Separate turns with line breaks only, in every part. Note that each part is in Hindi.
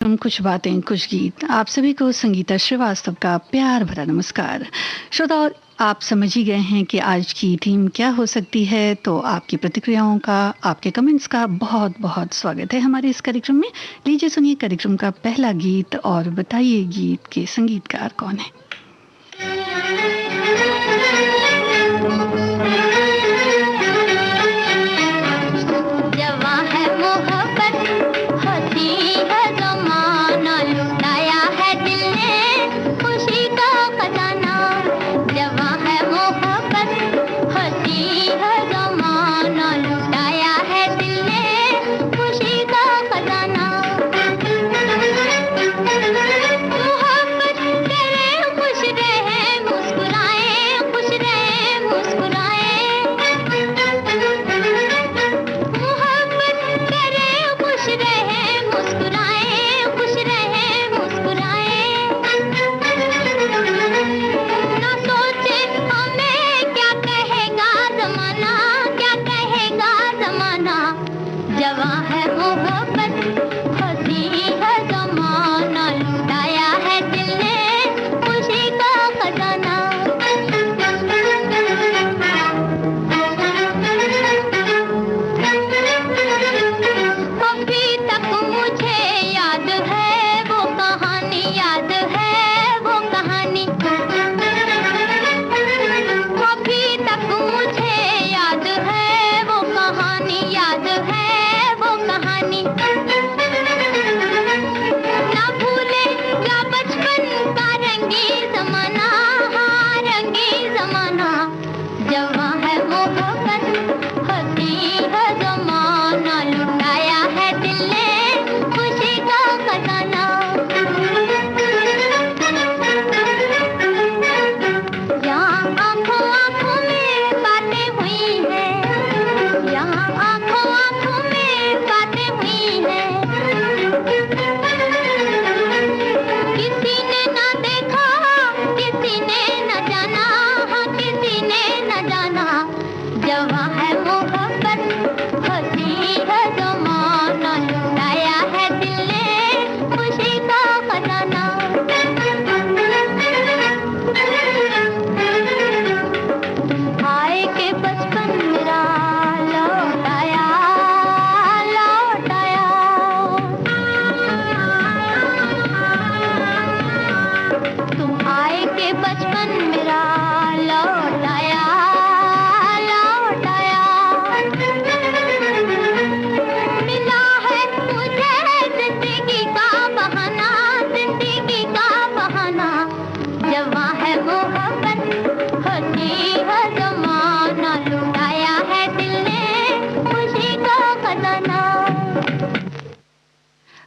कुछ बातें कुछ गीत। आप सभी को संगीता श्रीवास्तव का प्यार भरा नमस्कार। श्रोताओ, आप समझ ही गए हैं कि आज की थीम क्या हो सकती है, तो आपकी प्रतिक्रियाओं का, आपके कमेंट्स का बहुत बहुत स्वागत है हमारे इस कार्यक्रम में। लीजिए सुनिए कार्यक्रम का पहला गीत और बताइए गीत के संगीतकार कौन है।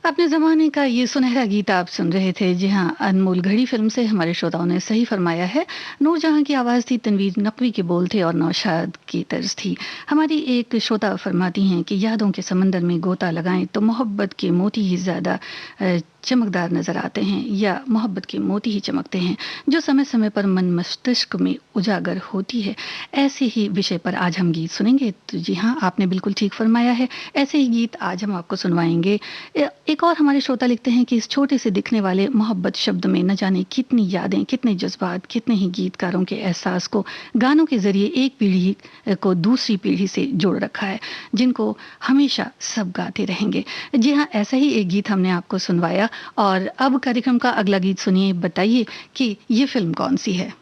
अपने ज़माने का ये सुनहरा गीत आप सुन रहे थे। जी हाँ, अनमोल घड़ी फिल्म से हमारे श्रोताओं ने सही फरमाया है। नूरजहां की आवाज़ थी, तनवीर नकवी के बोल थे और नौशाद की तर्ज थी। हमारी एक श्रोता फरमाती हैं कि यादों के समंदर में गोता लगाएं तो मोहब्बत के मोती ही ज़्यादा चमकदार नज़र आते हैं, या मोहब्बत के मोती ही चमकते हैं जो समय समय पर मन मस्तिष्क में उजागर होती है। ऐसे ही विषय पर आज हम गीत सुनेंगे। तो जी हाँ, आपने बिल्कुल ठीक फरमाया है, ऐसे ही गीत आज हम आपको सुनवाएंगे। एक और हमारे श्रोता लिखते हैं कि इस छोटे से दिखने वाले मोहब्बत शब्द में न जाने कितनी यादें, कितने जज्बात, कितने ही गीतकारों के एहसास को गानों के जरिए एक पीढ़ी को दूसरी पीढ़ी से जोड़ रखा है, जिनको हमेशा सब गाते रहेंगे। जी हाँ, ऐसा ही एक गीत हमने आपको सुनवाया। और अब कार्यक्रम का अगला गीत सुनिए, बताइए कि ये फिल्म कौन सी है।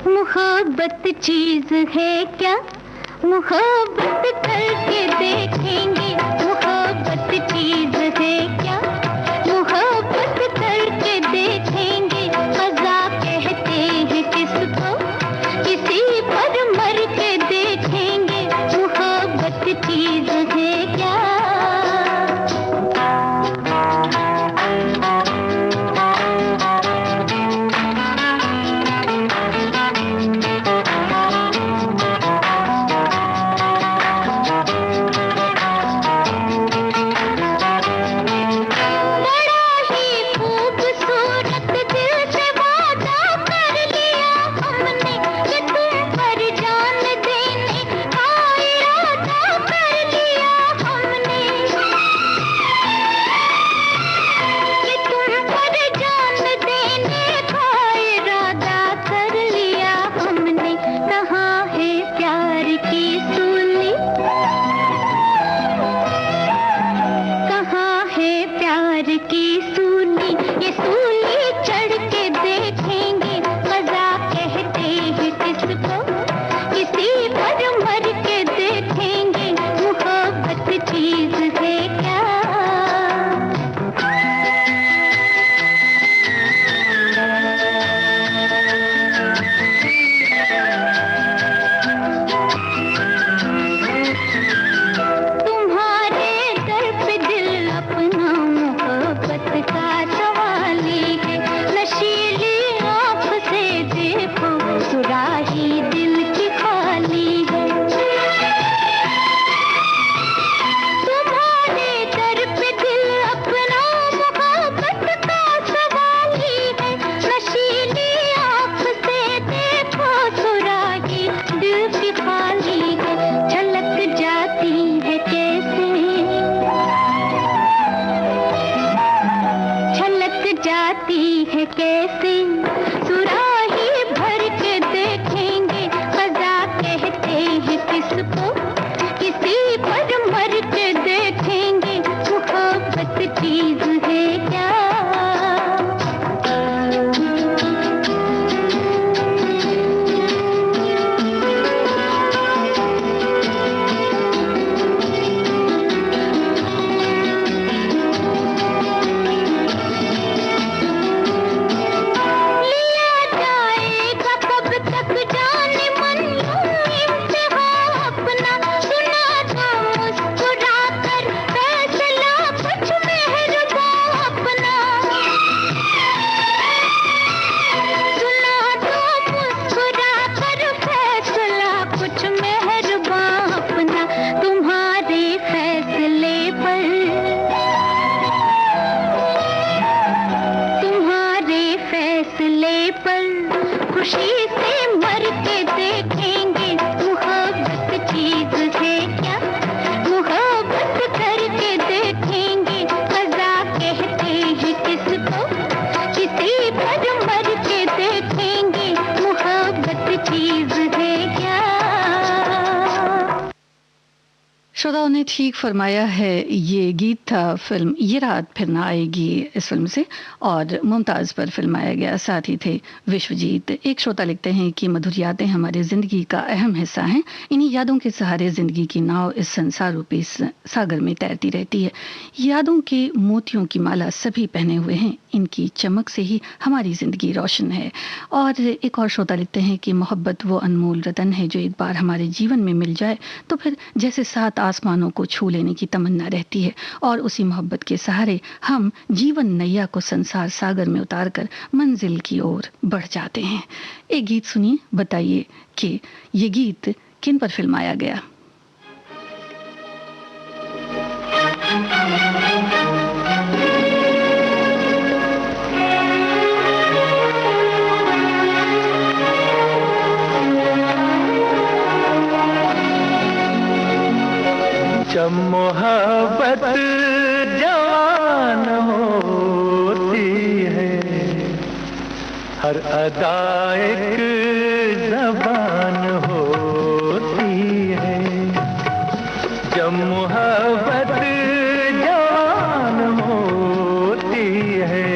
मोहब्बत चीज है क्या, मोहब्बत करके देखेंगे। मोहब्बत चीज है क्या, मोहब्बत करके देखेंगे। मजा कहते हैं किसको, किसी पर मर के देखेंगे। किसको, किसी पर मर के देखेंगे मोहब्बत चीज है क्या। खुशी से मर के देखेंगे मोहब्बत चीज है क्या, मोहब्बत करके देखेंगे मजा कहते हैं किसको, किसी पर मर के देखेंगे मोहब्बत चीज है क्या।
श्रोताओं ने ठीक फरमाया है, ये गीत था फिल्म ये रात फिर ना आएगी इस फिल्म से, और मुमताज़ पर फिल्माया गया, साथ ही थे विश्वजीत। एक श्रोता लिखते हैं कि मधुर यादें हमारी ज़िंदगी का अहम हिस्सा हैं, इन्हीं यादों के सहारे ज़िंदगी की नाव इस संसार रूपी सागर में तैरती रहती है। यादों के मोतियों की माला सभी पहने हुए हैं, इनकी चमक से ही हमारी ज़िंदगी रोशन है। और एक और श्रोता लिखते हैं कि मोहब्बत वो अनमोल रतन है जो एक बार हमारे जीवन में मिल जाए तो फिर जैसे सात आसमानों को छू लेने की तमन्ना रहती है, और उसी मोहब्बत के सहारे हम जीवन नैया को संसार सागर में उतारकर मंजिल की ओर बढ़ जाते हैं। एक गीत सुनिए, बताइए कि ये गीत किन पर फिल्माया गया।
जब मोहब्बत जवान होती है, हर अदा एक ज़बान होती है। जब मोहब्बत जवान होती है,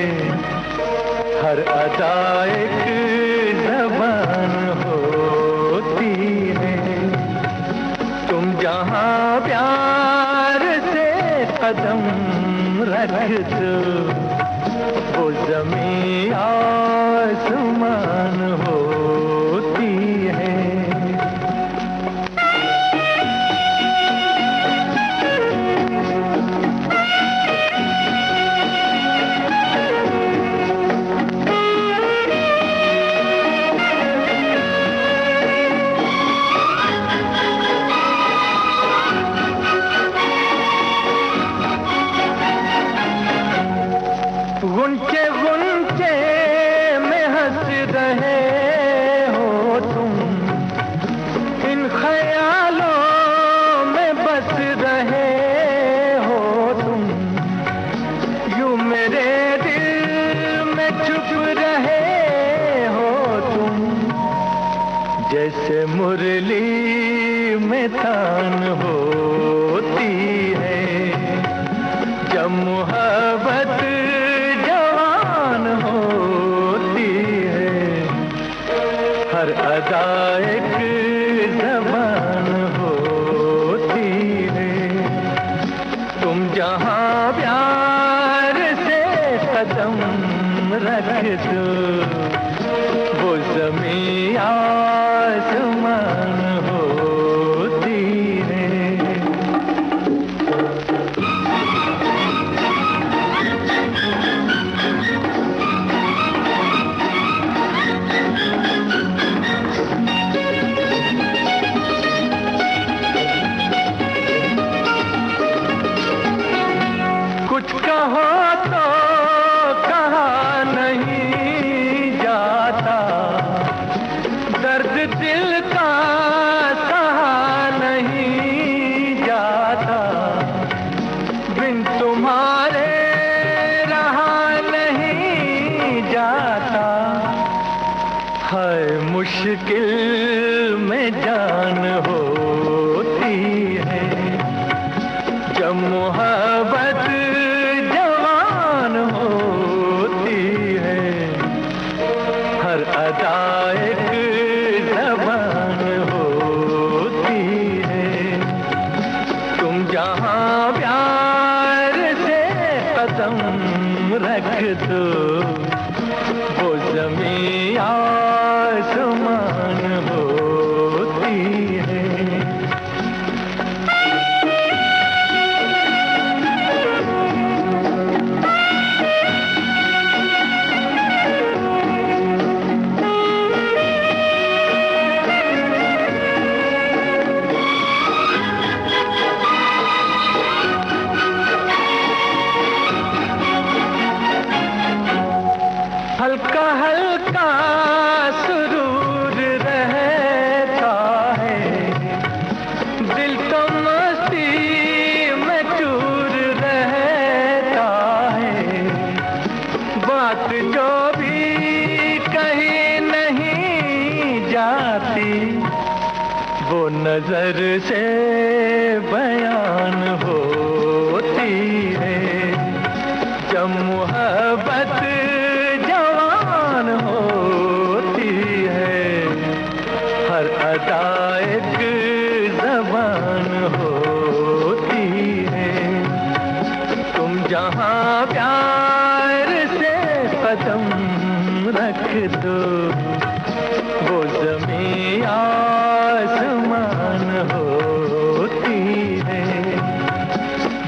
हर अदा एक ज़बान होती है। तुम जहाँ प्यार से कदम रख दो, वो ज़मीं आसमान होती है। गुंचे गुंचे में हंस रहे हो तुम, इन ख्यालों में बस रहे हो तुम। यूं मेरे दिल में छुप रहे हो तुम, जैसे मुरली में तान होती है। जब मोहब्बत होती है, हर अदा एक ज़बान होती है। तुम जहाँ प्यार से कदम रख दो, वो ज़मीं आसमान होती है। कुछ कहो तो कहा नहीं दो, वो ज़मीं आसमान होती है। हल्का हल्का सुरूर रहता है, दिल तो मस्ती में चूर रहता है। बात जो भी कहीं नहीं जाती, वो नजर से बयान होती है। जब मोहब्बत जवान होती है, हर अदा एक ज़बान होती है। तुम जहाँ प्यार से कदम रख दो, वो ज़मीं आसमान होती है।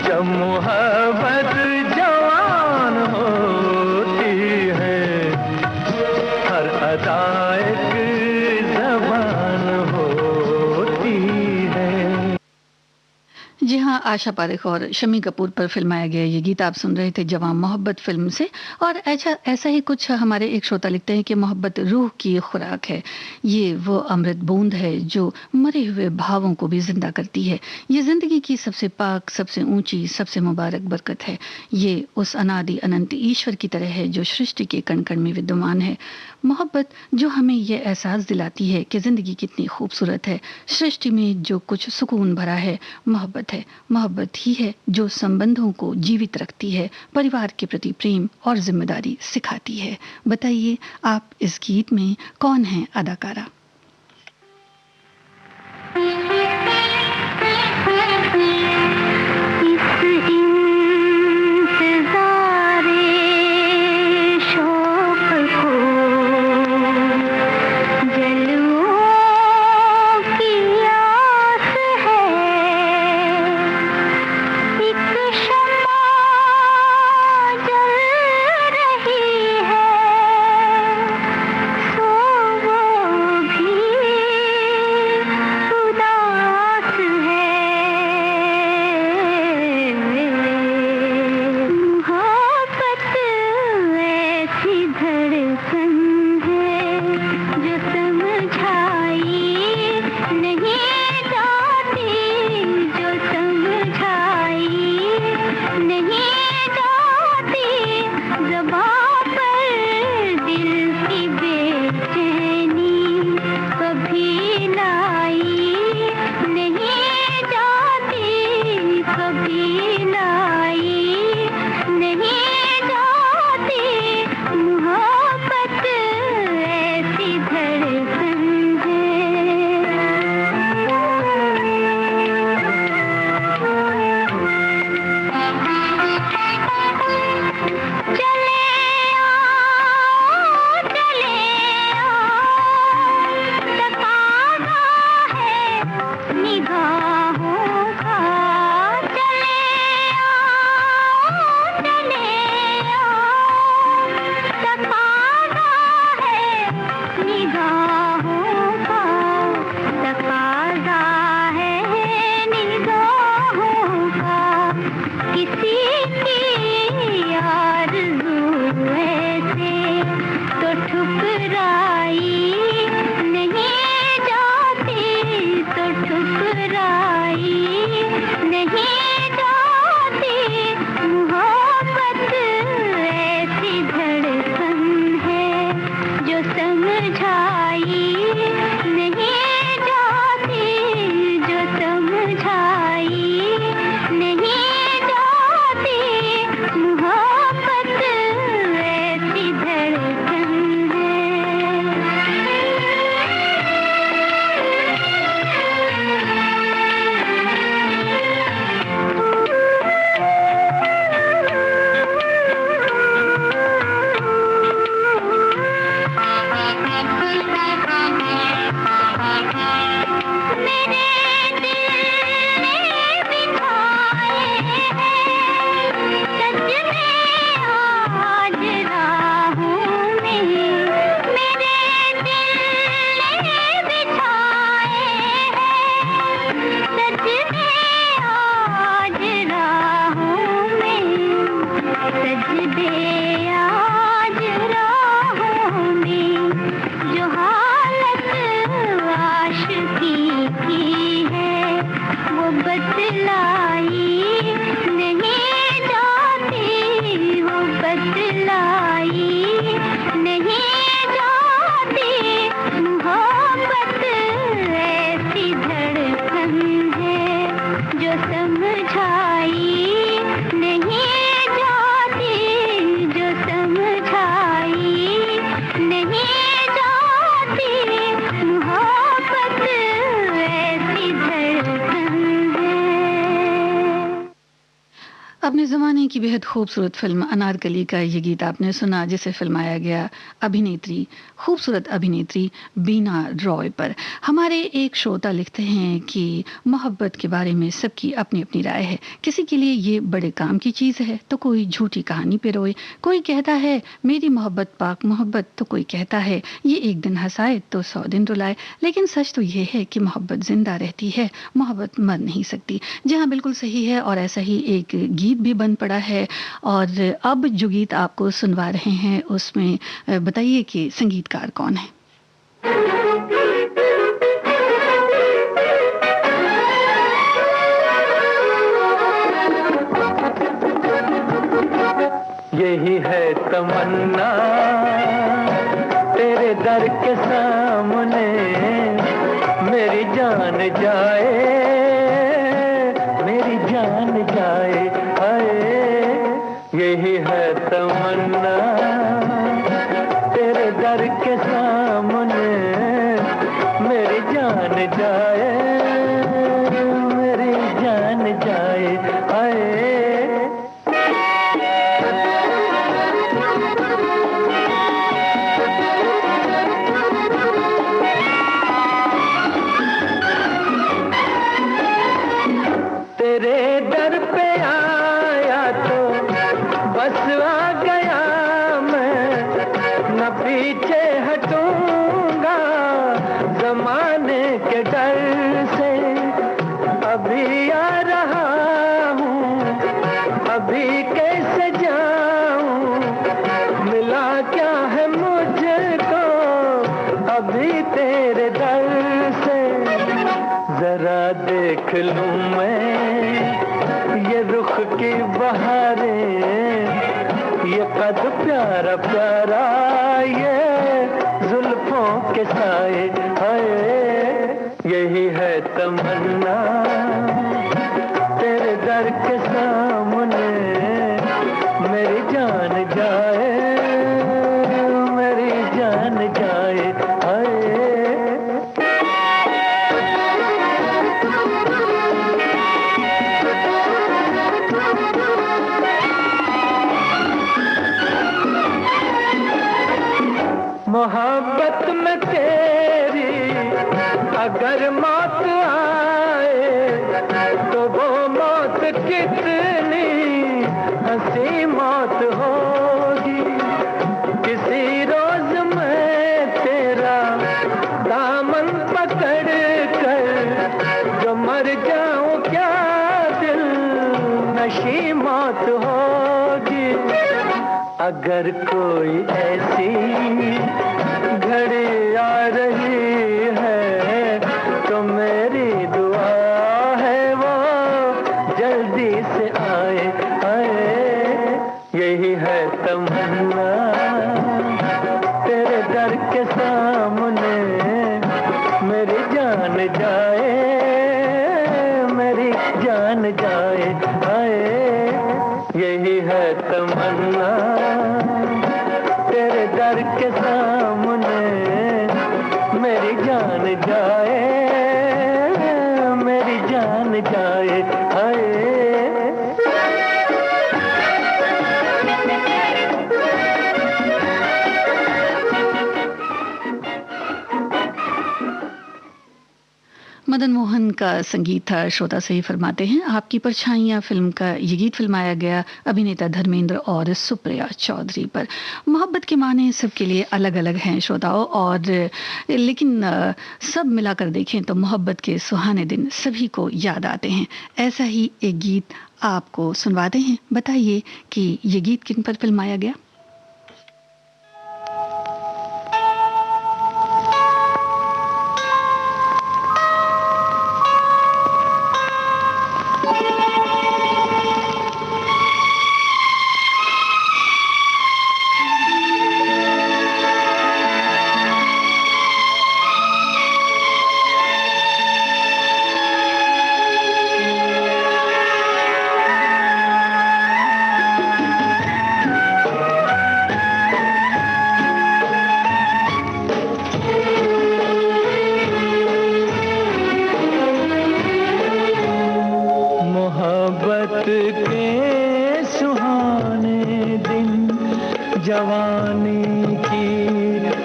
जब मोहब्बत जवान होती है, हर अदा एक ज़बान होती है।
जी हाँ, आशा पारेख और शम्मी कपूर पर फिल्माया गया ये गीत आप सुन रहे थे जवां मोहब्बत फिल्म से। और ऐसा ही कुछ हमारे एक श्रोता लिखते हैं कि मोहब्बत रूह की खुराक है, ये वो अमृत बूंद है जो मरे हुए भावों को भी जिंदा करती है। ये जिंदगी की सबसे पाक, सबसे ऊंची, सबसे मुबारक बरकत है। ये उस अनादि अनंत ईश्वर की तरह है जो सृष्टि के कण कण में विद्यमान है। मोहब्बत जो हमें ये एहसास दिलाती है कि जिंदगी कितनी खूबसूरत है, सृष्टि में जो कुछ सुकून भरा है मोहब्बत है। मोहब्बत ही है जो संबंधों को जीवित रखती है, परिवार के प्रति प्रेम और जिम्मेदारी सिखाती है। बताइए आप इस गीत में कौन है अदाकारा?
बतलाई नहीं जाती, वो बतलाई नहीं जाती। मोहब्बत ऐसी धड़कन है जो समझाई नहीं जाती, जो समझाई नहीं जाती। मोहब्बत ऐसी धड़कन है।
अपने ज़माने की बेहद खूबसूरत फिल्म अनारकली का ये गीत आपने सुना, जिसे फिल्माया गया अभिनेत्री, खूबसूरत अभिनेत्री बीना रॉय पर। हमारे एक श्रोता लिखते हैं कि मोहब्बत के बारे में सबकी अपनी अपनी राय है। किसी के लिए ये बड़े काम की चीज़ है तो कोई झूठी कहानी पे रोए, कोई कहता है मेरी मोहब्बत पाक मोहब्बत, तो कोई कहता है ये एक दिन हंसाए तो 100 दिन रुलाए। लेकिन सच तो ये है कि मोहब्बत जिंदा रहती है, मोहब्बत मर नहीं सकती। जी हाँ, बिल्कुल सही है। और ऐसा ही एक गीत भी बन पड़ा है। और अब जो गीत आपको सुनवा रहे हैं उसमें बताइए कि संगीतकार कौन है।
यही है तमन्ना तेरे दर के सामने, मेरी जान जाए, मेरी जान जाए, हाय। यही है तमन्ना तेरे दर के सामने, मेरी जान जाए, मेरी जान जाए, हाय। तेरे दर पे आया तो बस आ गया मैं, न पीछे हटूंगा जमाने के डर से। अभी आ रहा हूँ, अभी कैसे जाऊँ, मिला क्या है मुझको अभी तेरे दर से। जरा देख लूं मैं ये रुख की बहारें, ये कद प्यारा प्यारा, ये जुल्फों के साए, हाय। यही है तमन्ना तेरे दर के सामने, मेरी जान जाए, मेरी जान जाए, हाय। मोहब्बत में तेरी अगर मौत आए, तो वो मौत कितनी हंसी मौत होगी। किसी रोज मैं तेरा दामन पकड़ कर जो मर जाऊं, क्या दिल नशी मौत होगी। अगर कोई ऐसी घड़ी आ रही है तो मेरी दुआ है वो जल्दी से आए, आए। यही है तमन्ना तेरे दर के सामने, मेरी जान जाए, मेरी जान जाए, आए। यही है तमन्ना तेरे दर के सामने, मेरी जान जाए, मेरी जान जाए, हाय।
मदन मोहन का संगीत था, श्रोता सही फरमाते हैं। आपकी परछाइयाँ फिल्म का ये गीत फिल्माया गया अभिनेता धर्मेंद्र और सुप्रिया चौधरी पर। मोहब्बत के माने सबके लिए अलग अलग हैं श्रोताओं, और लेकिन सब मिलाकर देखें तो मोहब्बत के सुहाने दिन सभी को याद आते हैं। ऐसा ही एक गीत आपको सुनवाते हैं। बताइए कि ये गीत किन पर फिल्माया गया।
के सुहाने दिन, जवानी की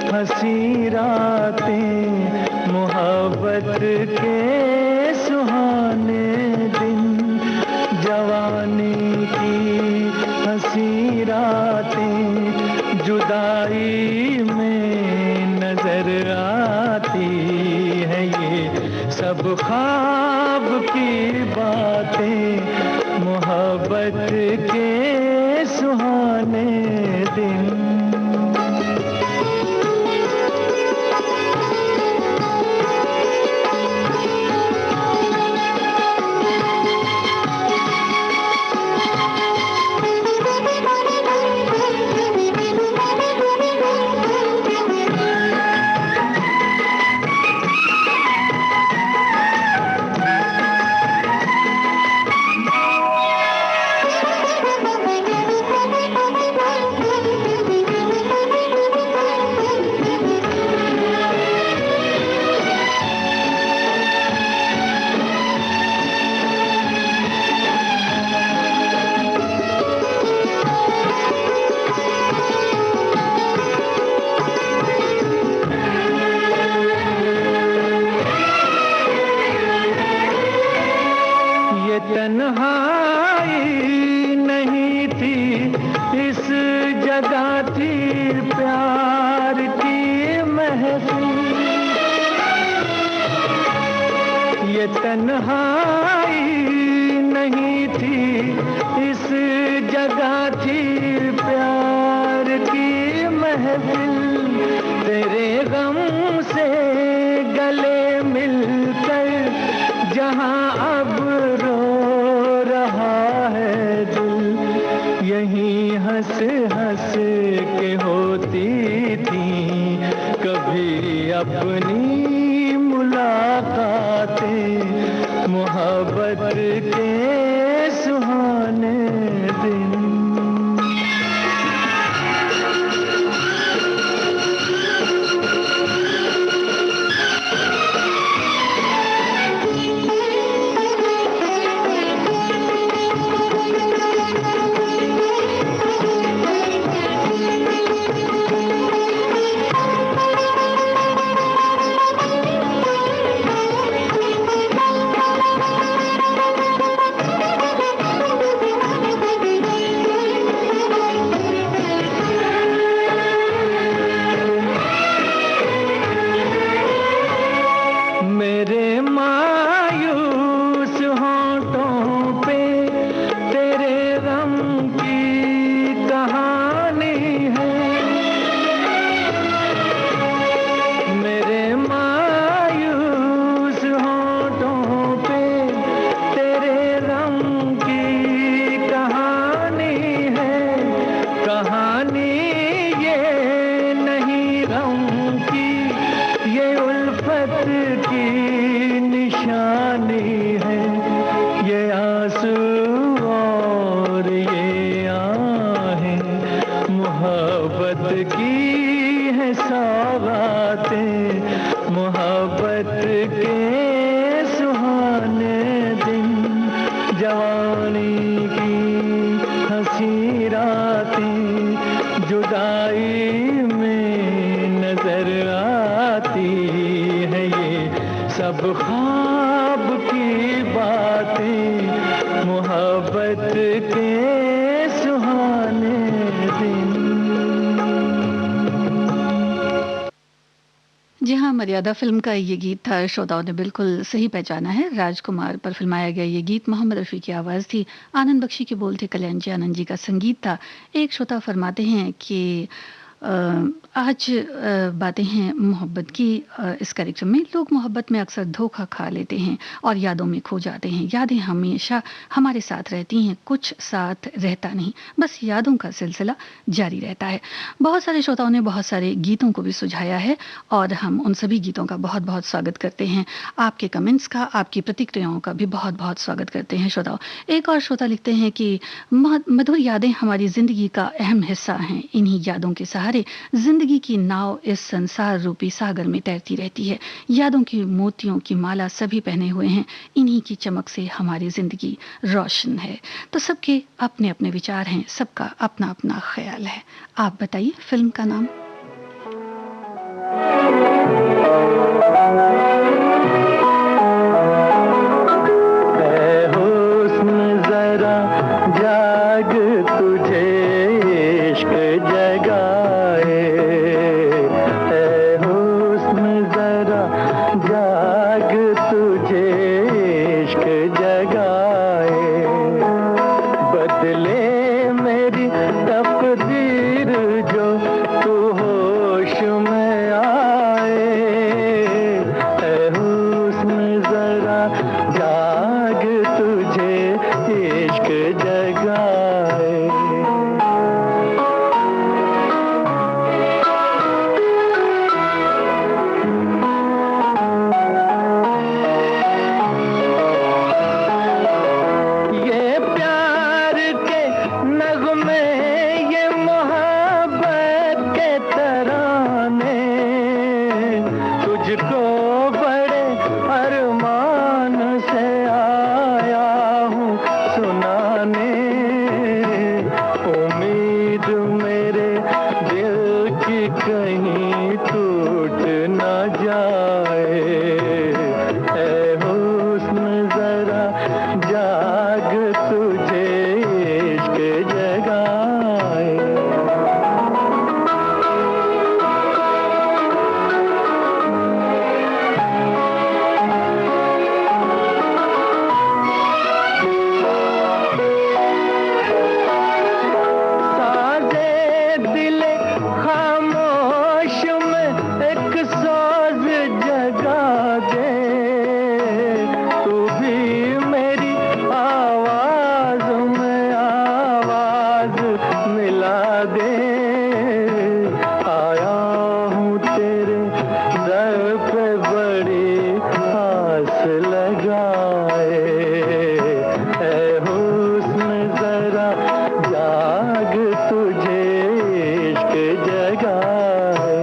हंसी रातें, मोहब्बत के सुहाने दिन, जवानी की हंसी रातें, जुदाई में नजर आती है ये सब ख्वाब की बातें, मोहब्बत के सुहाने दिन। तन्हाई नहीं थी, इस जगह थी प्यार की महफिल। ये तन्हाई नहीं थी, इस जगह थी प्यार की महफिल। तेरे गम से गले मिलकर जहां अब रो रहा है दिल, यहीं हंस हंस के होती थी कभी अपनी मुलाकातें, मोहब्बत के सुहाने दिन।
जी हाँ, मर्यादा फिल्म का ये गीत था। श्रोताओं ने बिल्कुल सही पहचाना है। राजकुमार पर फिल्माया गया ये गीत मोहम्मद रफ़ी की आवाज़ थी, आनंद बख्शी के बोल थे, कल्याण जी आनंद जी का संगीत था। एक श्रोता फरमाते हैं कि आज बातें हैं मोहब्बत की। इस कार्यक्रम में लोग मोहब्बत में अक्सर धोखा खा लेते हैं और यादों में खो जाते हैं। यादें हमेशा हमारे साथ रहती हैं, कुछ साथ रहता नहीं, बस यादों का सिलसिला जारी रहता है। बहुत सारे श्रोताओं ने बहुत सारे गीतों को भी सुझाया है और हम उन सभी गीतों का बहुत बहुत स्वागत करते हैं। आपके कमेंट्स का, आपकी प्रतिक्रियाओं का भी बहुत बहुत स्वागत करते हैं श्रोताओं। एक और श्रोता लिखते हैं कि मधुर यादें हमारी ज़िंदगी का अहम हिस्सा हैं। इन्हीं यादों के सहारे किनारे जिंदगी की नाव इस संसार रूपी सागर में तैरती रहती है। यादों की मोतियों की माला सभी पहने हुए हैं, इन्हीं की चमक से हमारी जिंदगी रोशन है। तो सबके अपने अपने विचार हैं, सबका अपना अपना ख्याल है। आप बताइए फिल्म का नाम।
जाग तुझे इश्क जगाए, ऐ हुस्न जरा जाग तुझे इश्क जगाए, बदले मेरी तकदीर जो तू होश में आए, ऐ हुस्न जरा जाग तुझे इश्क जगाए। ये प्यार के नगमे, ये मोहब्बत के तराने, तुझको बड़े अरमान से आया हूँ सुनाने, उम्मीद मेरे दिल की कहीं टूट न जाए, ऐ हुस्न जरा जाग तुझे इश्क जगाए। साजे दिले खामोश में एक सोज जगा दे, तू भी मेरी आवाज में आवाज मिला दे, आया हूँ तेरे दर पे बड़ी आस लगाए, ऐ हुस्न जरा जाग तुझे इश्क जगाए।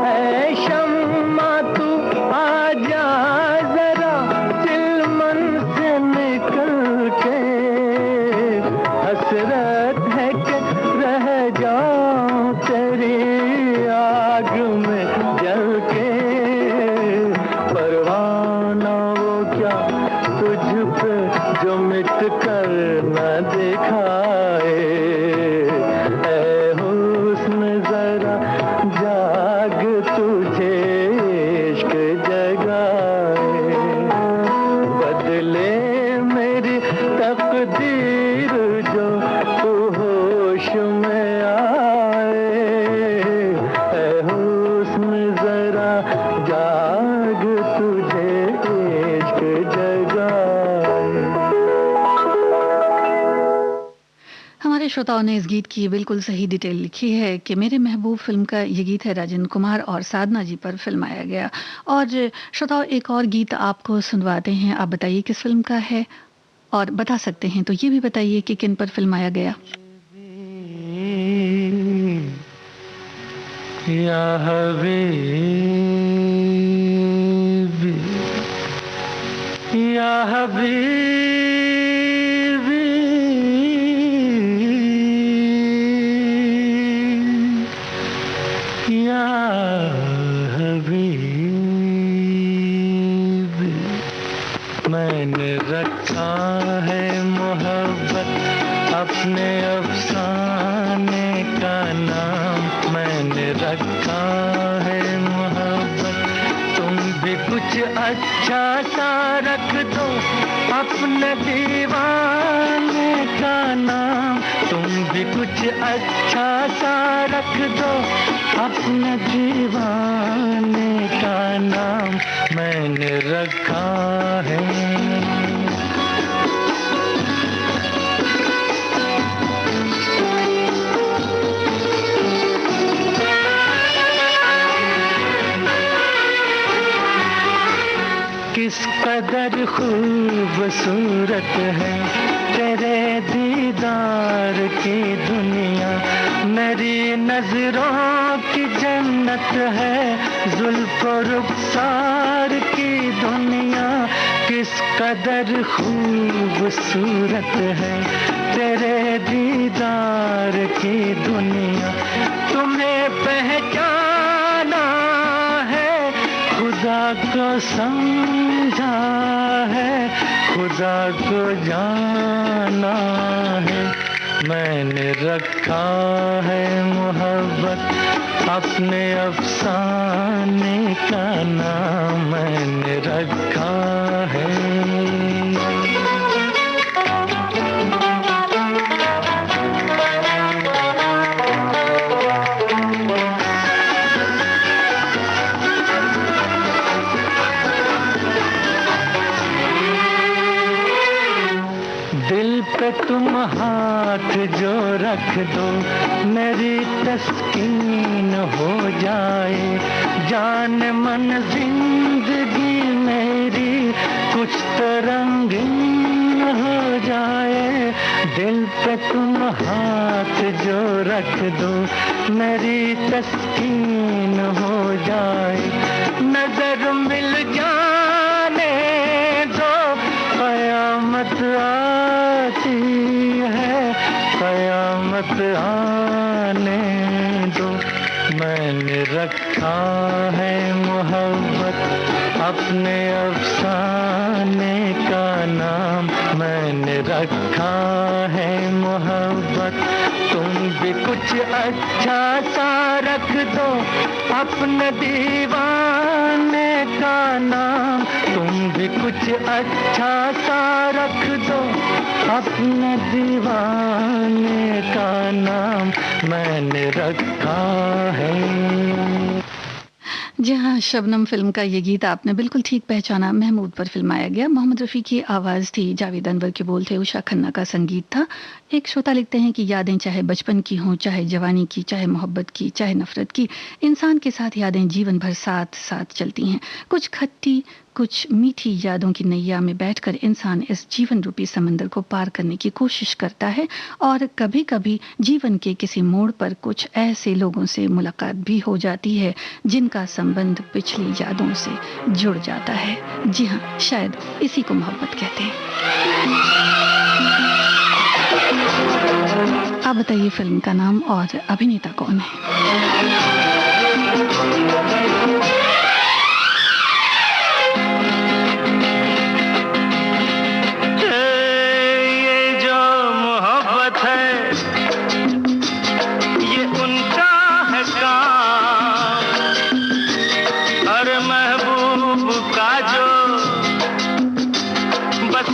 ऐ शम्मा तू आजा जरा चिलमन से निकल के, हसरत है कि रह जाऊं तेरी आग में जल के, परवाना वो क्या तुझ पे जो मिट कर न दिखाए, ऐ हुस्न जरा जाग तुझे इश्क जगाए, बदले मेरी तकदीर जो तू होश में आए, ऐ हुस्न जरा जाग तुझे इश्क जगाए।
हमारे श्रोताओं ने इस गीत की बिल्कुल सही डिटेल लिखी है कि मेरे महबूब फिल्म का ये गीत है राजेंद्र कुमार और साधना जी पर फिल्माया गया। और श्रोताओं एक और गीत आपको सुनवाते हैं, आप बताइए किस फिल्म का है, और बता सकते हैं तो ये भी बताइए कि किन पर फिल्माया गया।
या हबीबी, या हबीबी, या हबीबी, मैंने रखा है मोहब्बत अपने अफसाने का नाम, मैंने रखा है मोहब्बत, तुम भी कुछ अच्छा सा रख दो अपने दीवाने का नाम, तुम भी कुछ अच्छा सा रख दो अपने दीवाने का नाम, मैंने रखा है। कदर खूबसूरत है तेरे दीदार की दुनिया, मेरी नजरों की जन्नत है जुल्फ़ो रुखसार की दुनिया। किस कदर खूबसूरत है तेरे दीदार की दुनिया, तुम्हें पहचाना है खुदा को समझा है, खुदा को जाना है। मैंने रखा है मोहब्बत अपने अफसाने का नाम, मैंने रखा है। दिल पे तुम हाथ जो रख दो मेरी तस्कीन हो जाए, जान मन जिंदगी मेरी कुछ तो रंगीन हो जाए। दिल पे तुम हाथ जो रख दो मेरी तस्कीन हो जाए, नजर मिल जाने दो कयामत आती है, कयामत आने दो। मैंने रखा है मोहब्बत अपने अफसाने का नाम, मैंने रखा है मोहब्बत। तुम भी कुछ अच्छा सा रख दो अपने दीवाने का नाम, तुम भी कुछ अच्छा सा रख दो अपने दीवाने का नाम, मैंने रखा है।
जी हाँ, शबनम फिल्म का ये गीत आपने बिल्कुल ठीक पहचाना, महमूद पर फिल्माया गया। मोहम्मद रफ़ी की आवाज़ थी, जावेद अनवर के बोल थे, उषा खन्ना का संगीत था। एक श्रोता लिखते हैं कि यादें चाहे बचपन की हों, चाहे जवानी की, चाहे मोहब्बत की, चाहे नफरत की, इंसान के साथ यादें जीवन भर साथ साथ चलती हैं। कुछ खट्टी कुछ मीठी यादों की नैया में बैठकर इंसान इस जीवन रूपी समंदर को पार करने की कोशिश करता है, और कभी-कभी जीवन के किसी मोड़ पर कुछ ऐसे लोगों से मुलाकात भी हो जाती है जिनका संबंध पिछली यादों से जुड़ जाता है। जी हाँ, शायद इसी को मोहब्बत कहते हैं। आप बताइए फिल्म का नाम और अभिनेता कौन है?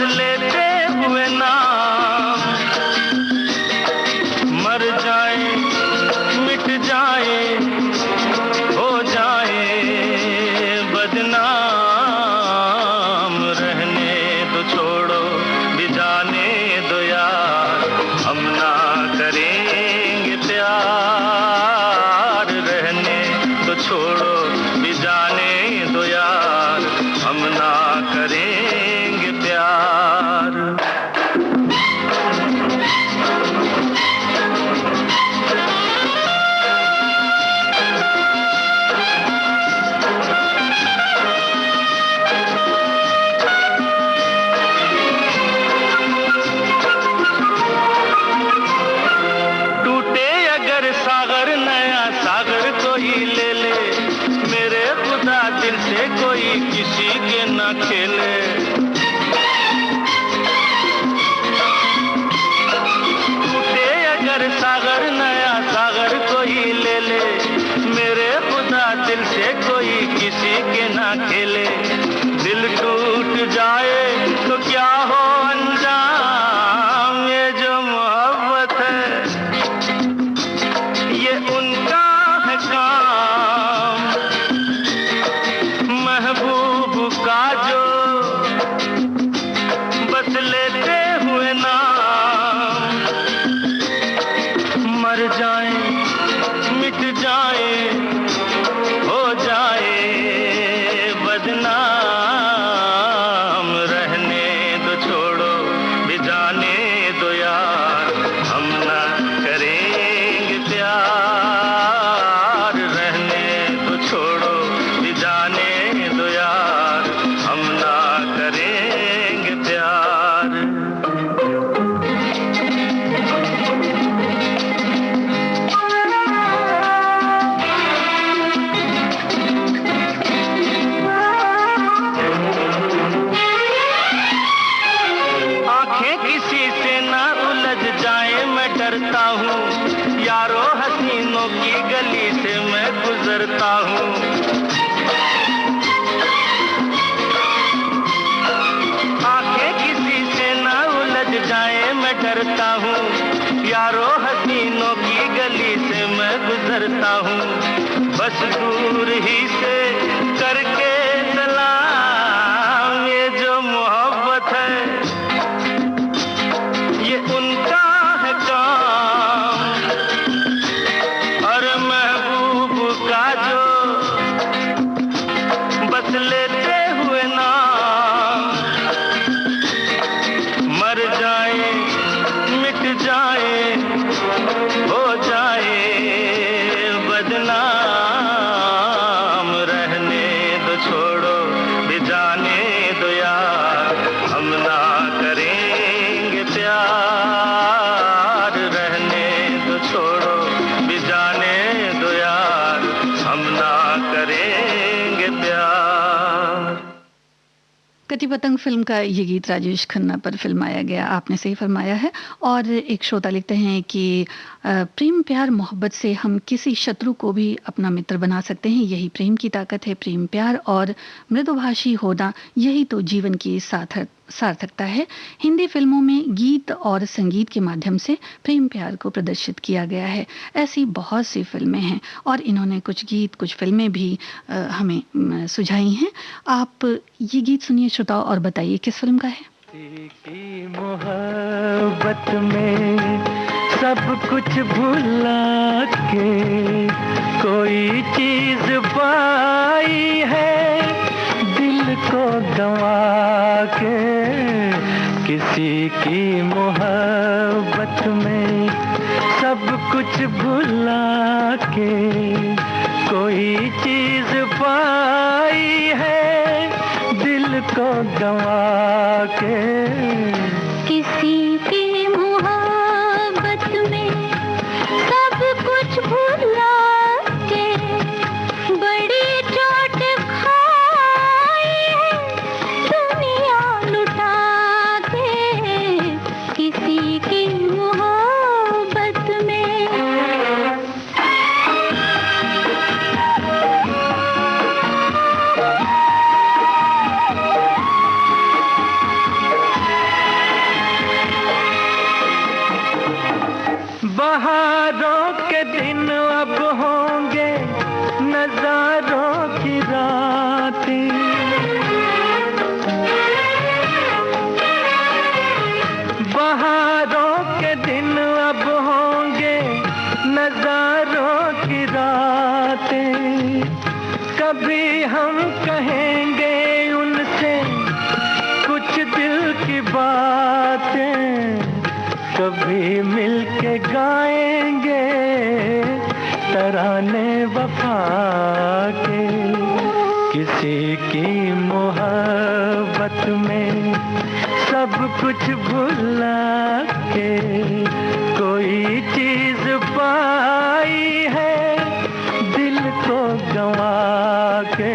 लेते हुए नाम मर जाए मिट जाए हो जाए डरता हूँ, यारो हसीनों की गली से मैं गुजरता हूँ। आंखें किसी से ना उलझ जाए मैं डरता हूँ, यारो हसीनों की गली से मैं गुजरता हूँ। बस दूर ही से करके सलाम, ये जो मोहब्बत है ये उनका है काम, और महबूब का जो बस लेते हुए नाम, मर जाए मिट जाए हो जाए बदनाम, रहने दो छोड़ो भी जाने दो यार, हम ना करेंगे प्यार। रहने दो छोड़ो भी जाने दो यार, हम ना करेंगे प्यार।
कटी पतंग फिल्म का ये गीत राजेश खन्ना पर फिल्माया गया, आपने सही फरमाया है। और एक श्रोता लिखते हैं कि प्रेम प्यार मोहब्बत से हम किसी शत्रु को भी अपना मित्र बना सकते हैं, यही प्रेम की ताकत है। प्रेम प्यार और मृदुभाषी होना, यही तो जीवन की सार्थकता है। हिंदी फिल्मों में गीत और संगीत के माध्यम से प्रेम प्यार को प्रदर्शित किया गया है। ऐसी बहुत सी फिल्में हैं और इन्होंने कुछ गीत कुछ फिल्में भी हमें सुझाई हैं। आप ये गीत सुनिए श्रोताओ और बताइए किस फिल्म का है।
की मोहब्बत में सब कुछ भुला के कोई चीज पाई है, दिल को गंवा के किसी की मोहब्बत में सब कुछ भुला के कोई चीज पाई है, दिल को गंवा के
किसी की मोहब्बत में सब कुछ भुला के बड़ी चोट खाई है, दुनिया लुटा के किसी की मोहब्बत में।
बहारों के दिन अब होंगे नजारों की रातें, बहारों के दिन अब होंगे नजारों की रातें, कभी हम कहेंगे उनसे कुछ दिल की बातें, कभी मिलके गाएंगे तराने वफा के। किसी की मोहब्बत में सब कुछ भुला के कोई चीज पाई है, दिल को गंवा के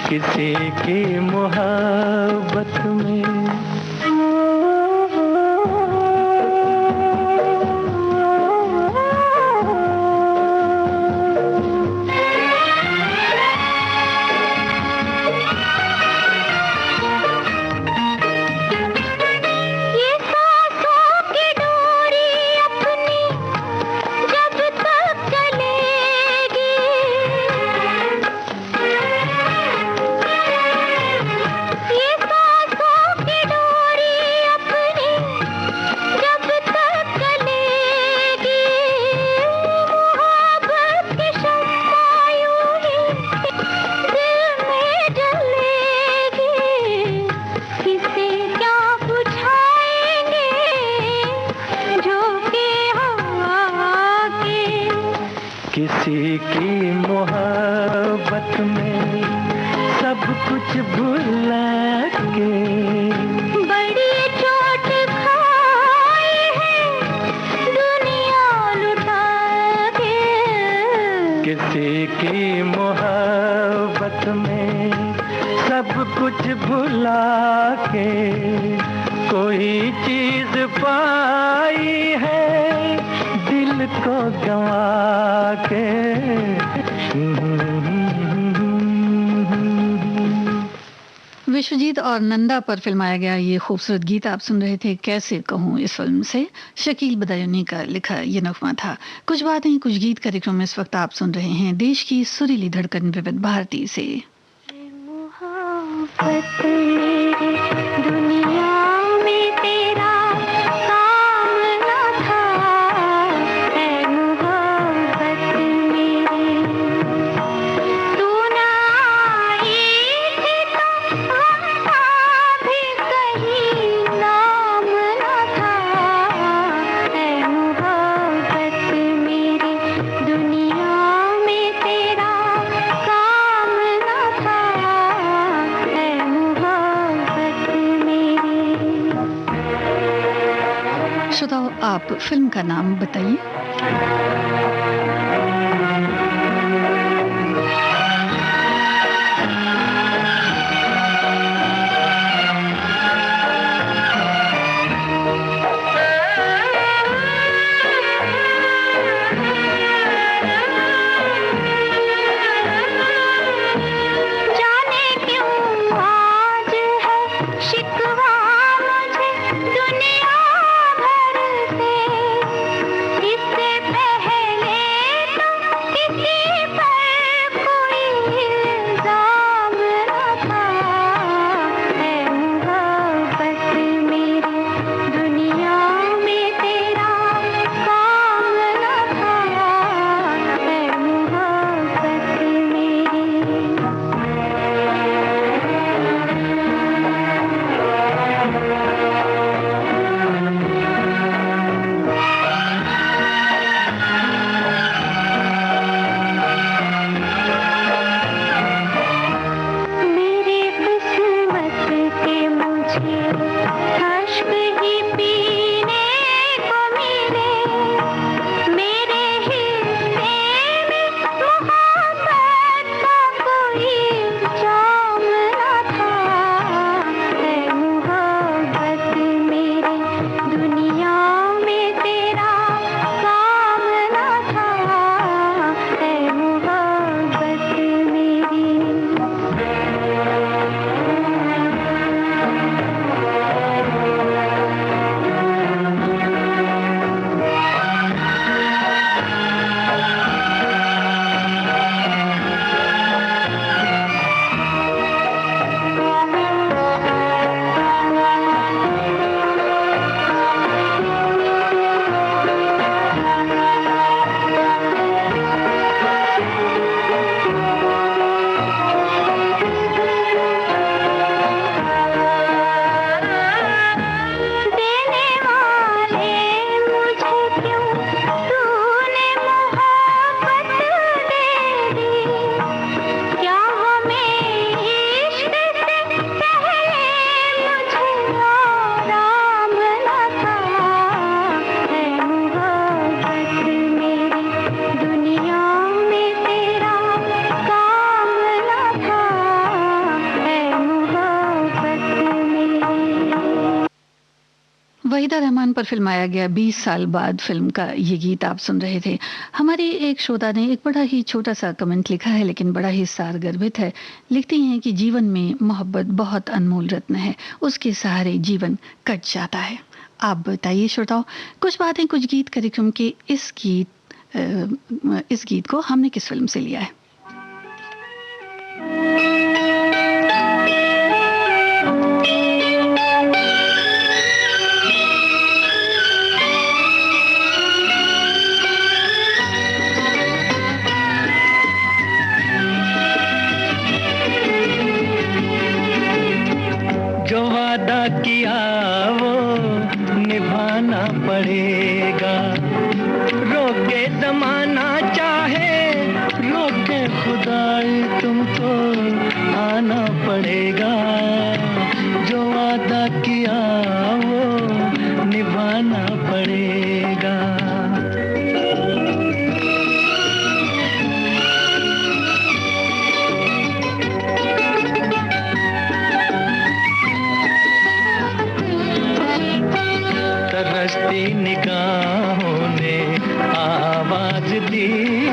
किसी की मोहब्बत में। किसी की मोहब्बत में सब कुछ भुला के
बड़ी चोट खाई है, दुनिया लुटा के
किसी की मोहब्बत में सब कुछ भुला के कोई चीज पाई है, को गवा के।
विश्वजीत और नंदा पर फिल्माया गया ये खूबसूरत गीत आप सुन रहे थे कैसे कहूँ इस फिल्म से। शकील बदायूनी का लिखा ये नगमा था। कुछ बातें कुछ गीत कार्यक्रम में इस वक्त आप सुन रहे हैं देश की सुरीली धड़कन विविध भारती से।
मोहब्बत मेरी दुनिया में तेरा काम न था, ऐ मोहब्बत मेरी तू ना आई थी तो वफा भी कहीं नाम न था, ऐ मोहब्बत मेरी दुनिया में तेरा काम न था, ऐ मोहब्बत मेरी।
श्रोताओ आप फिल्म का नाम बताइए।
जाने क्यों आज है शिकवा मुझे दुनिया भर से, इससे पहले तो किसी पर कोई इल्जाम न था, ऐ मोहब्बत मेरी दुनिया में तेरा काम न था, ऐ मोहब्बत मेरी। मेरी किस्मत के मुझे अश्क ही पीने को मिले, मेरे हिस्से में मोहब्बत का कोई जाम न था, ऐ मोहब्बत मेरी दुनिया में तेरा काम न था, ऐ मोहब्बत मेरी। देने वाले मुझे क्यों तूने मोहब्बत दे दी, क्या हमें इश्क से पहले मुझे आराम न था, ऐ मोहब्बत मेरी दुनिया में तेरा काम न था, ऐ मोहब्बत मेरी।
वहीदा रहमान पर फिल्माया गया 20 साल बाद फिल्म का ये गीत आप सुन रहे थे। हमारी एक श्रोता ने एक बड़ा ही छोटा सा कमेंट लिखा है लेकिन बड़ा ही सारगर्भित है। लिखती हैं कि जीवन में मोहब्बत बहुत अनमोल रत्न है, उसके सहारे जीवन कट जाता है। आप बताइए श्रोताओं, कुछ बातें कुछ गीत कार्यक्रम के इस गीत को हमने किस फिल्म से लिया है।
जो वादा किया वो निभाना पड़ेगा, रोके जमाना चाहे रोके खुदाई तुमको आना पड़ेगा, जो वादा किया वो निभाना पड़ेगा। तरसती निगाहों ने आवाज दी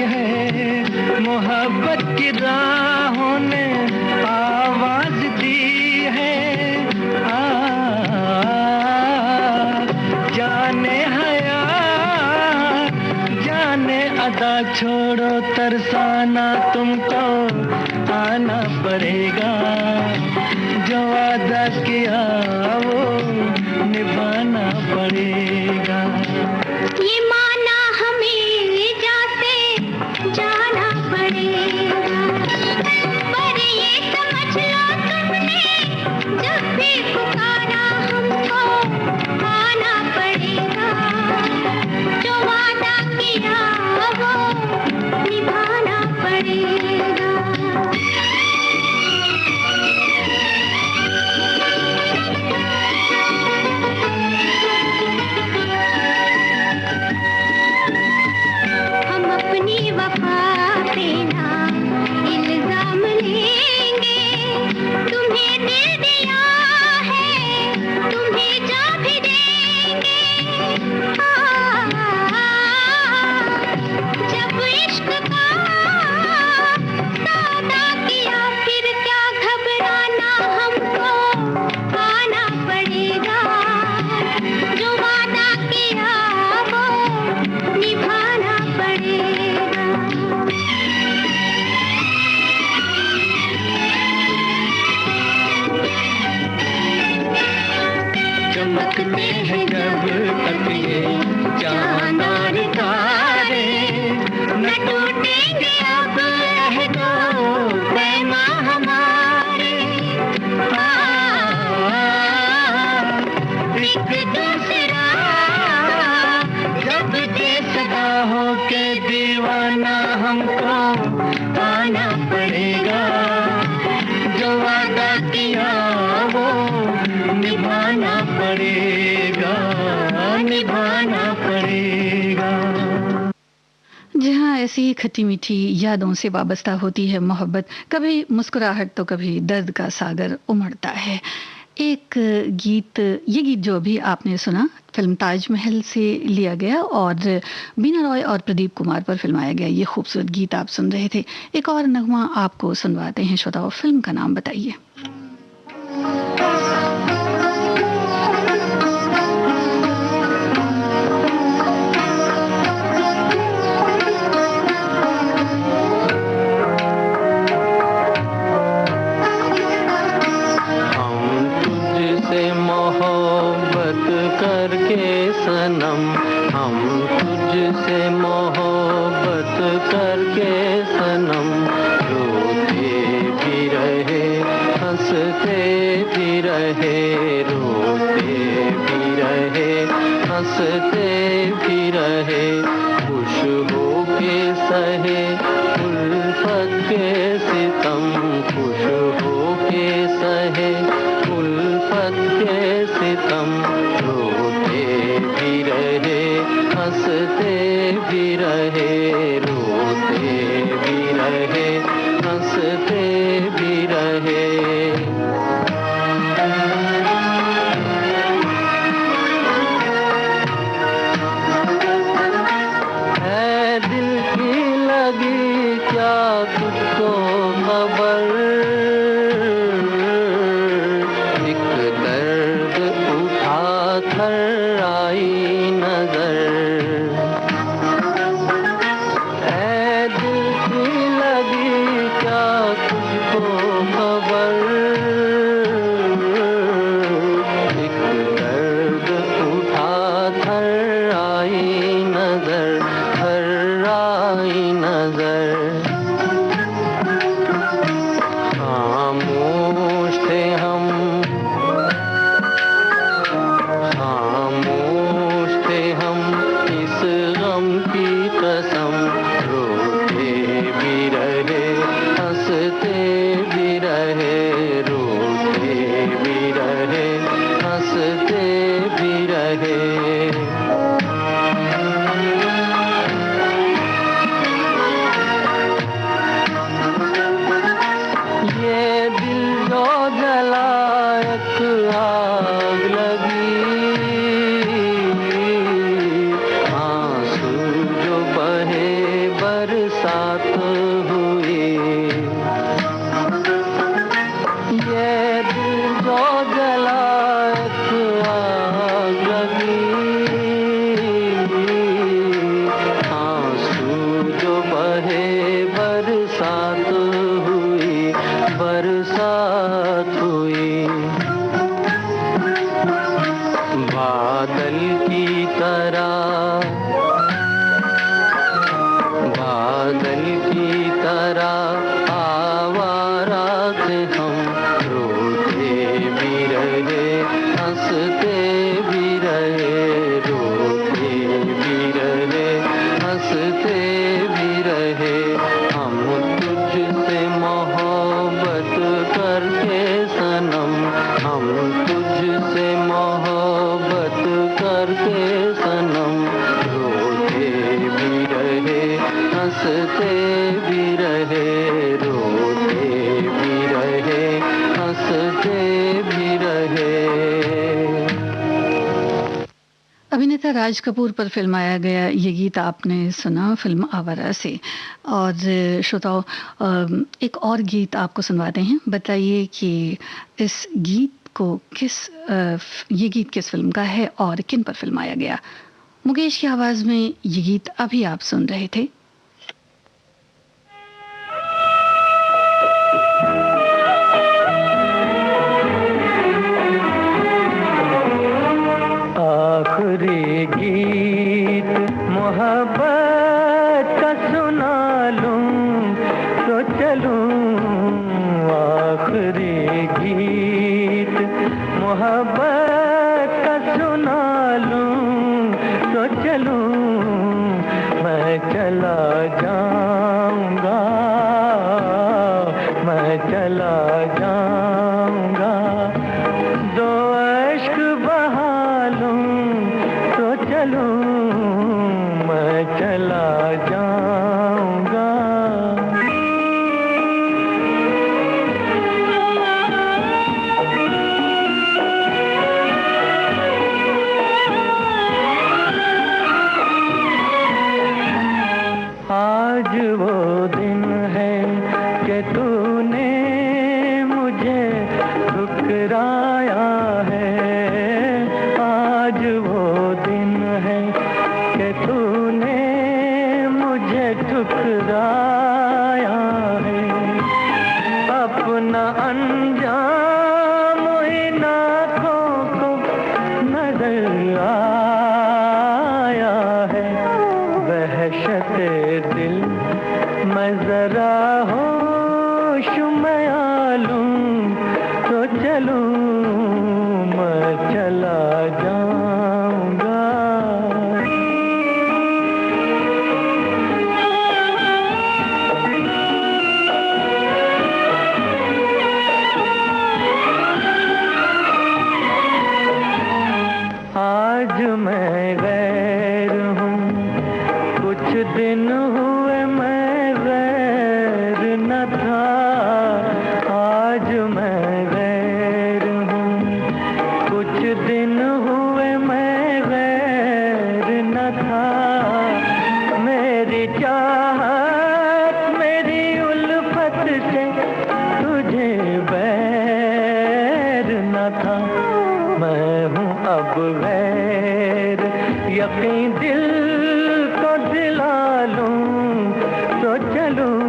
है, मोहब्बत की राहों ने आवाज दी है। जाने हया जाने अदा छोड़ो तरसाना तुमको आना पड़ेगा, जो वादा किया वो निभाना पड़ेगा।
ये माना हमें जाते जाना पड़ेगा, पर ये समझ लो तुमने जब भी पुकारा हमको आना पड़ेगा, जो वादा किया वो निभाना पड़ेगा। हम अपनी वफा पे ना इल्जाम लेंगे, तुम्हें दिल दिया है तुम्हें जा भी देंगे। जब इश्क का सौदा किया फिर क्या घबराना, हमको आना पड़ेगा, जो वादा किया वो निभाना पड़ेगा।
चमकते हैं जब तक ये चांद और तारे, न टूटेंगे अब अहदो पैमा हमारे। एक दूसरा जब दे सदा हो के दीवाना, हमको आना पड़ेगा, जो वादा किया वो निभाना पड़ेगा, निभाना पड़ेगा।
जहाँ ऐसी खट्टी मीठी यादों से वाबस्ता होती है मोहब्बत, कभी मुस्कुराहट तो कभी दर्द का सागर उमड़ता है। एक गीत, ये गीत जो अभी आपने सुना फिल्म ताजमहल से लिया गया और बीना रॉय और प्रदीप कुमार पर फिल्माया गया ये खूबसूरत गीत आप सुन रहे थे। एक और नगमा आपको सुनवाते हैं श्रोताओं, फिल्म का नाम बताइए।
सनम हम तुझसे मोहब्बत करके सनम, रोते भी रहे हंसते भी रहे, रोते भी रहे हंसते भी रहे, खुश हो के सहे उल्फत के सितम, खुश हो के सहे उल्फत के सितम, रोते भी रहे हंसते भी रहे, रोते भी रहे हंसते भी रहे। है दिल की लगी क्या तुझको खबर, एक दर्द उठा कर आई नजर, है दिल की लगी क्या तुझको खबर, एक दर्द उठा कर आई नजर, कर आई नजर। खामोश थे हम, खामोश थे हम इस गम की कसम, रोते भी रहे हंसते भी रहे, रोते भी रहे हंसते भी रहे। ये दिल जो जला एक आग लगी, आंसू जो बहे बादल की तरह, बादल की तरह आवारा थे हम, रोते भी रहे हंसते भी रहे, रोते भी रहे हंसते भी रहे। हम तुझसे मोहब्बत करके सनम, हम तुझसे मोहब्बत करके सनम, रोते भी रहे हंसते भी रहे, रोते भी रहे हंसते भी रहे।
अभिनेता राज कपूर पर फिल्माया गया ये गीत आपने सुना फिल्म आवारा से। और श्रोताओं, एक और गीत आपको सुनवाते हैं। बताइए कि इस गीत को ये गीत किस फिल्म का है और किन पर फिल्माया गया। मुकेश की आवाज में ये गीत अभी आप सुन रहे थे।
आखिरी गीत मोहब्बत का सुना लूं तो चलूं, आखिरी गीत मोहब्बत का सुना लूं तो चलूं, मैं चला जाऊंगा, मैं चला जाऊंगा, दो अश्क बहा लूं तो चलूं, मैं चला जाऊंगा। आज वो दिन है कि तूने मुझे ठुकराया है, आज वो दिन है कि तूने मुझे ठुकराया है। अपना अंजाम इन आँखों को नजर आया है, वहशते दिल मैं जरा होश में आ लूं तो चलूं, मैं चला जाऊंगा। आज मैं गैर हूँ, कुछ दिन हुए मैं गैर न था, आज मैं गैर हूँ, कुछ दिन हुए मैं गैर न था। मेरी चाहत मेरी उल्फत से तुझे बैर न था, मैं हूँ अब गैर, यकीन दिल को दिला लूं तो चलूं,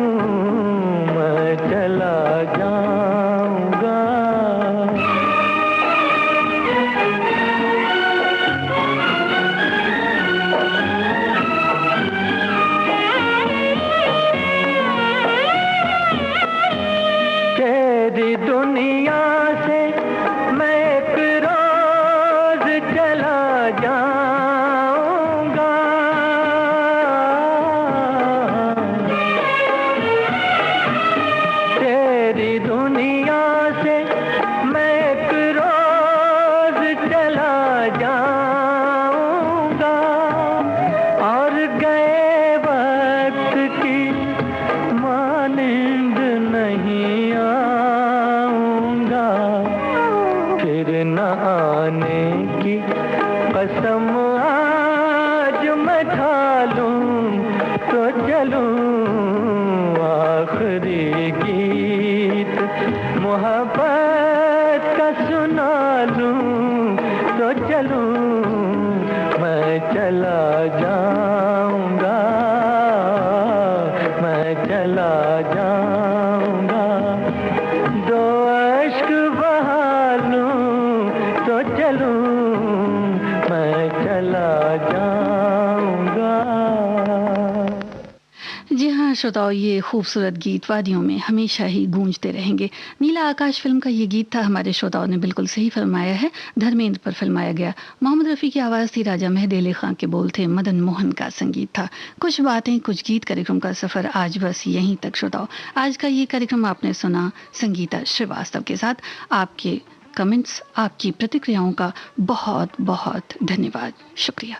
मैं चला जाऊंगा। तेरी दुनिया से मैं एक रोज चला जाऊंगा, तेरी दुनिया से मैं एक रोज चला जाऊंगा, और गए वक्त की मानिंद नहीं आऊंगा, फिर न आने की कसम आज मैं खा लूं तो चलूं, आखिरी गीत मोहब्बत का सुना लूं तो चलूं, मैं चला जाऊंगा, मैं चला जाऊंगा, दो अश्क बहा लूं तो चलूं, मैं चला जाऊंगा।
जी हाँ श्रोताओं, ये खूबसूरत गीत वादियों में हमेशा ही गूंजते रहेंगे। नीला आकाश फिल्म का ये गीत था, हमारे श्रोताओं ने बिल्कुल सही फरमाया है, धर्मेंद्र पर फिल्माया गया। मोहम्मद रफ़ी की आवाज़ थी, राजा मेहदी अली खां के बोल थे, मदन मोहन का संगीत था। कुछ बातें कुछ गीत कार्यक्रम का सफ़र आज बस यहीं तक श्रोताओं। आज का ये कार्यक्रम आपने सुना संगीता श्रीवास्तव के साथ। आपके कमेंट्स, आपकी प्रतिक्रियाओं का बहुत बहुत धन्यवाद, शुक्रिया।